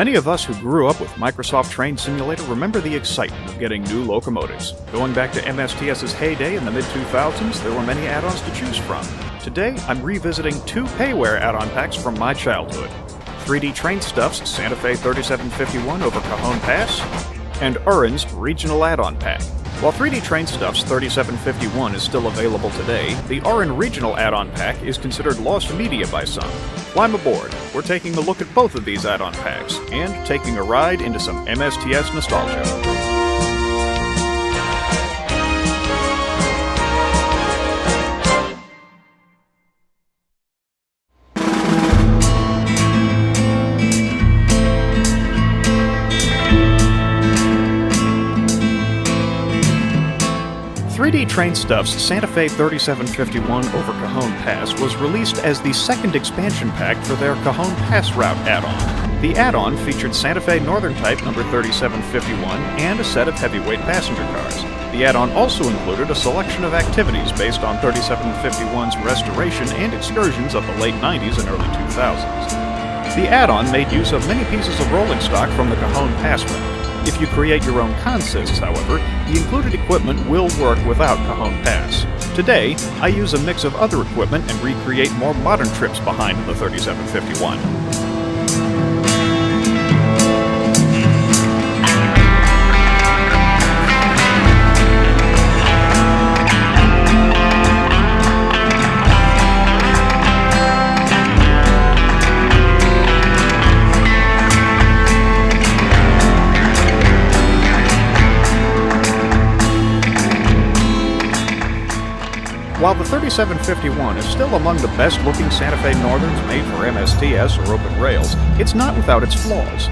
Many of us who grew up with Microsoft Train Simulator remember the excitement of getting new locomotives. Going back to MSTS's heyday in the mid-2000s, there were many add-ons to choose from. Today, I'm revisiting two payware add-on packs from my childhood. 3D Train Stuff's Santa Fe 3751 over Cajon Pass, and Auran's Regional Add-on Pack. While 3D Train Stuff's 3751 is still available today, the Auran Regional Add-on Pack is considered lost media by some. Climb aboard. We're taking a look at both of these add-on packs, and taking a ride into some MSTS nostalgia. 3D Train Stuff's Santa Fe 3751 over Cajon Pass was released as the second expansion pack for their Cajon Pass route add-on. The add-on featured Santa Fe Northern Type number 3751 and a set of heavyweight passenger cars. The add-on also included a selection of activities based on 3751's restoration and excursions of the late 90s and early 2000s. The add-on made use of many pieces of rolling stock from the Cajon Pass route. If you create your own consists, however, the included equipment will work without Cajon Pass. Today, I use a mix of other equipment and recreate more modern trips behind the 3751. While the 3751 is still among the best-looking Santa Fe Northerns made for MSTS or open rails, it's not without its flaws.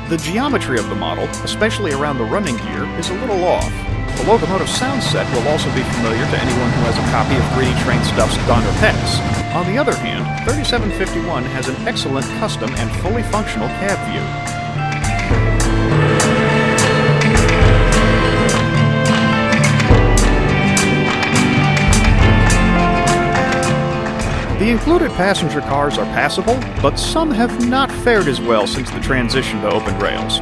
The geometry of the model, especially around the running gear, is a little off. The locomotive sound set will also be familiar to anyone who has a copy of 3D Train Stuff's Donner Pass. On the other hand, 3751 has an excellent custom and fully functional cab view. The included passenger cars are passable, but some have not fared as well since the transition to open rails.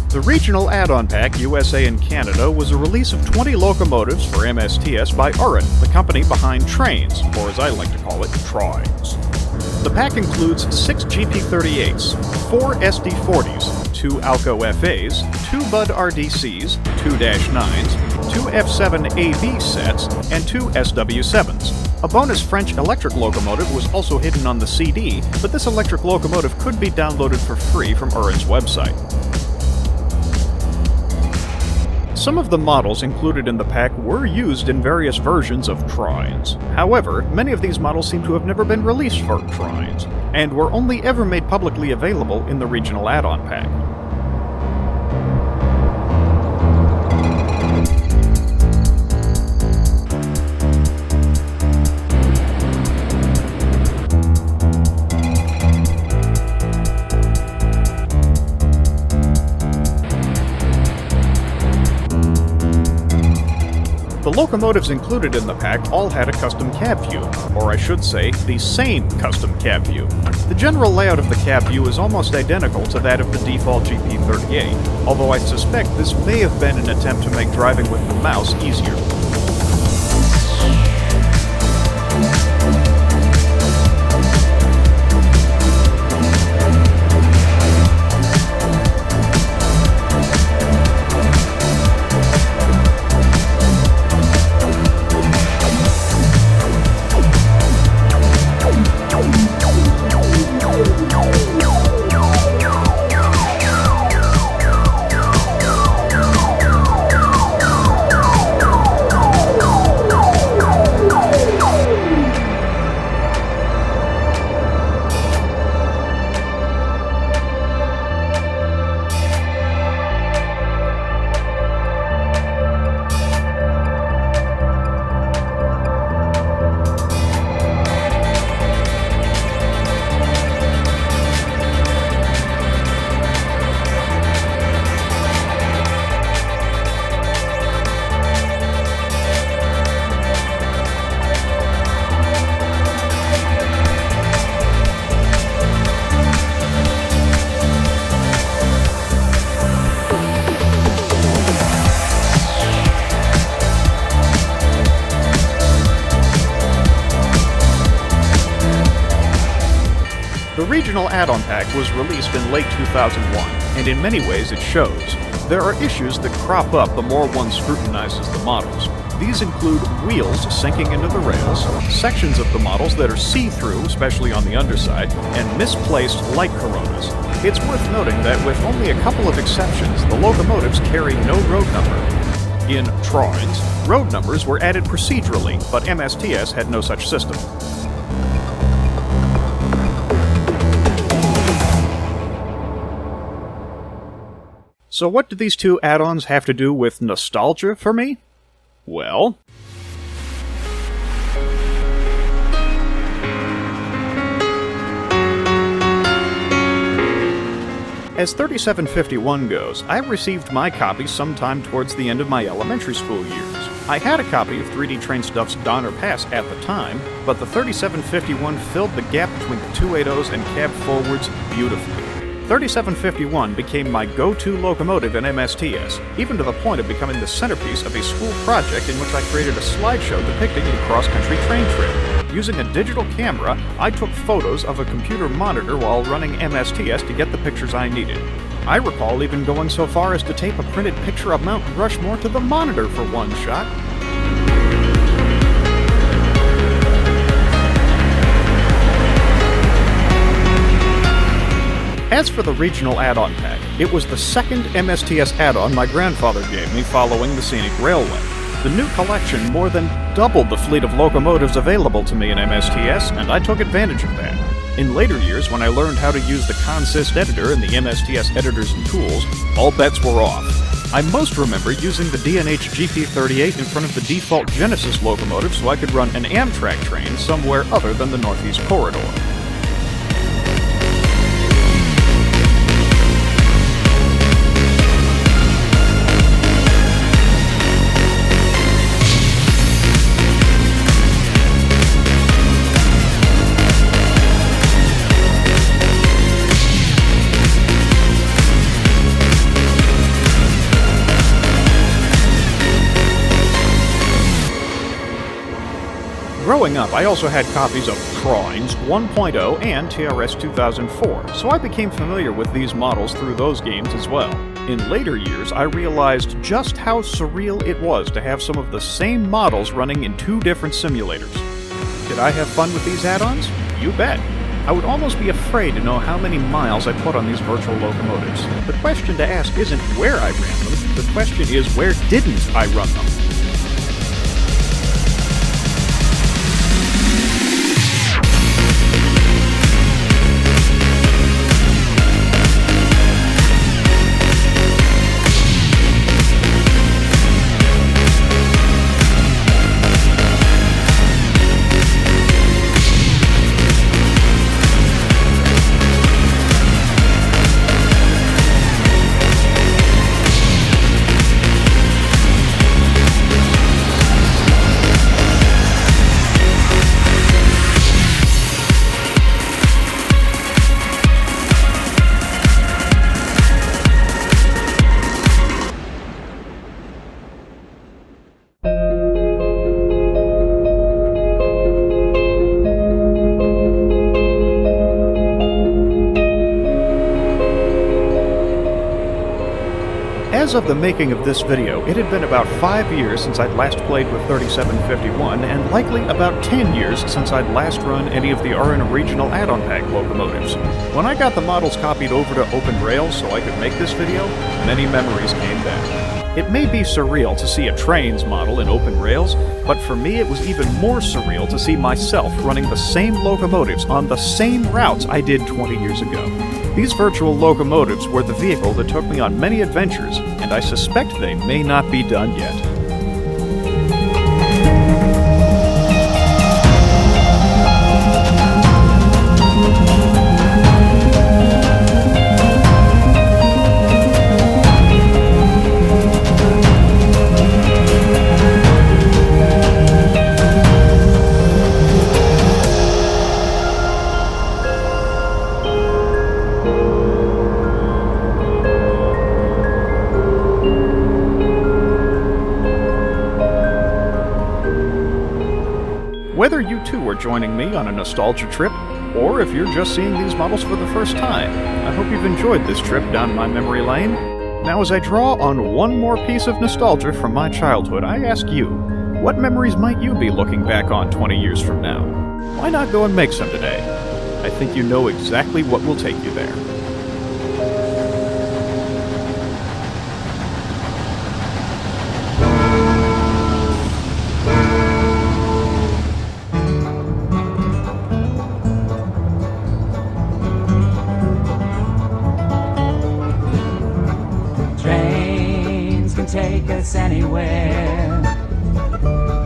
The Regional Add-on Pack USA and Canada was a release of 20 locomotives for MSTS by Auran, the company behind Trainz, or as I like to call it, Trainz. The pack includes 6 GP38s, 4 SD40s, 2 Alco FAs, 2 Bud RDCs, 2 -9s, 2 F7 AB sets, and 2 SW7s. A bonus French electric locomotive was also hidden on the CD, but this electric locomotive could be downloaded for free from Auran's website. Some of the models included in the pack were used in various versions of Trainz. However, many of these models seem to have never been released for Trainz, and were only ever made publicly available in the Regional Add-on Pack. The locomotives included in the pack all had a custom cab view, or I should say, the same custom cab view. The general layout of the cab view is almost identical to that of the default GP38, although I suspect this may have been an attempt to make driving with the mouse easier. regional add-on pack was released in late 2001, and in many ways it shows. There are issues that crop up the more one scrutinizes the models. These include wheels sinking into the rails, sections of the models that are see-through, especially on the underside, and misplaced light coronas. It's worth noting that with only a couple of exceptions, the locomotives carry no road number. In Trainz, road numbers were added procedurally, but MSTS had no such system. So what do these two add-ons have to do with nostalgia for me? Well, as 3751 goes, I received my copy sometime towards the end of my elementary school years. I had a copy of 3D Train Stuff's Donner Pass at the time, but the 3751 filled the gap between the 280s and cab forwards beautifully. 3751 became my go-to locomotive in MSTS, even to the point of becoming the centerpiece of a school project in which I created a slideshow depicting a cross-country train trip. Using a digital camera, I took photos of a computer monitor while running MSTS to get the pictures I needed. I recall even going so far as to tape a printed picture of Mount Rushmore to the monitor for one shot. As for the regional add-on pack, it was the second MSTS add-on my grandfather gave me following the Scenic Railway. The new collection more than doubled the fleet of locomotives available to me in MSTS, and I took advantage of that. In later years, when I learned how to use the consist editor and the MSTS editors and tools, all bets were off. I most remember using the D&H GP38 in front of the default Genesis locomotive so I could run an Amtrak train somewhere other than the Northeast Corridor. Growing up, I also had copies of Trainz 1.0 and TRS 2004, so I became familiar with these models through those games as well. In later years, I realized just how surreal it was to have some of the same models running in two different simulators. Did I have fun with these add-ons? You bet! I would almost be afraid to know how many miles I put on these virtual locomotives. The question to ask isn't where I ran them, the question is where didn't I run them? As of the making of this video, it had been about 5 years since I'd last played with 3751, and likely about 10 years since I'd last run any of the Auran Regional Add-on Pack locomotives. When I got the models copied over to Open Rails so I could make this video, many memories came back. It may be surreal to see a Trainz model in Open Rails, but for me it was even more surreal to see myself running the same locomotives on the same routes I did 20 years ago. These virtual locomotives were the vehicle that took me on many adventures, and I suspect they may not be done yet. Whether you too are joining me on a nostalgia trip, or if you're just seeing these models for the first time, I hope you've enjoyed this trip down my memory lane. Now, as I draw on one more piece of nostalgia from my childhood, I ask you, what memories might you be looking back on 20 years from now? Why not go and make some today? I think you know exactly what will take you there. Trains can take us anywhere,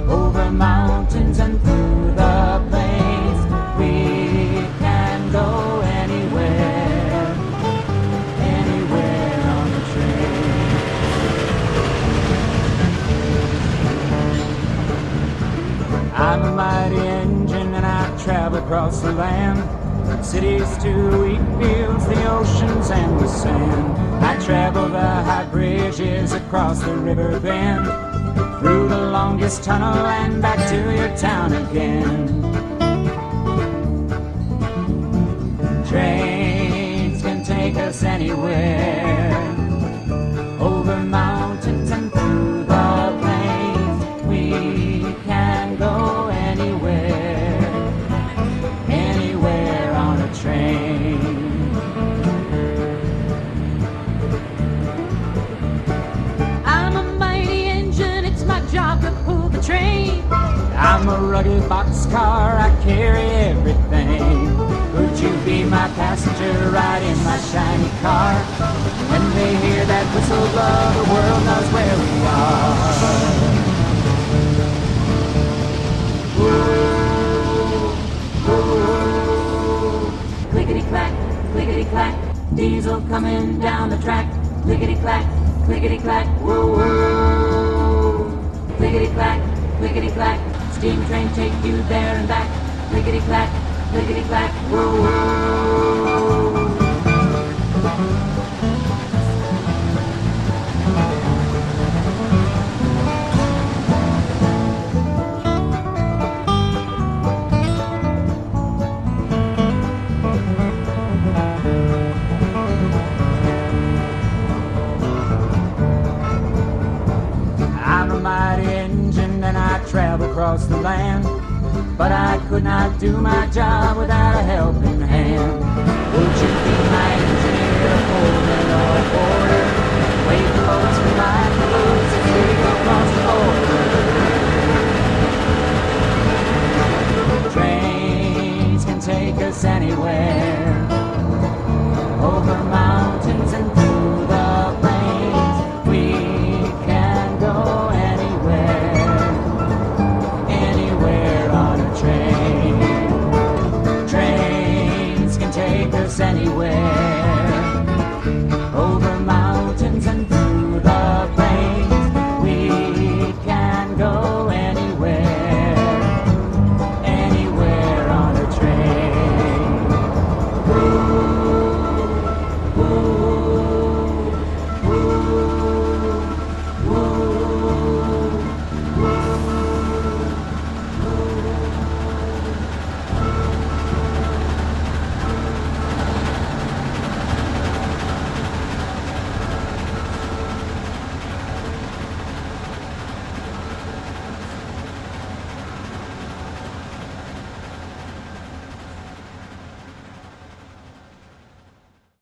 over mountains and through the plains. We can go anywhere, anywhere on the train. I'm a mighty engine and I travel across the land. Cities to wheat fields, the oceans and the sand. I travel the high bridges across the river bend, through the longest tunnel and back to your town again. Trains can take us anywhere, over mountains and through the plains. We can go anywhere, anywhere on a train. I'm a mighty engine, it's my job to pull the train. I'm a rugged boxcar, I carry everything. Would you be my passenger, ride in my shiny car? When they hear that whistle blow, the world knows where we are. Ooh, ooh. Clickety-clack, clickety-clack, diesel coming down the track. Clickety-clack, clickety-clack, woo, woo. Clickety-clack, clickety-clack, steam train take you there and back. Clickety-clack, clickety-clack, woo, woo. I'm a mighty engine and I travel across the land, but I could not do my job without a helping hand. Would you be my engineer, foreman or porter? Wait for boats for my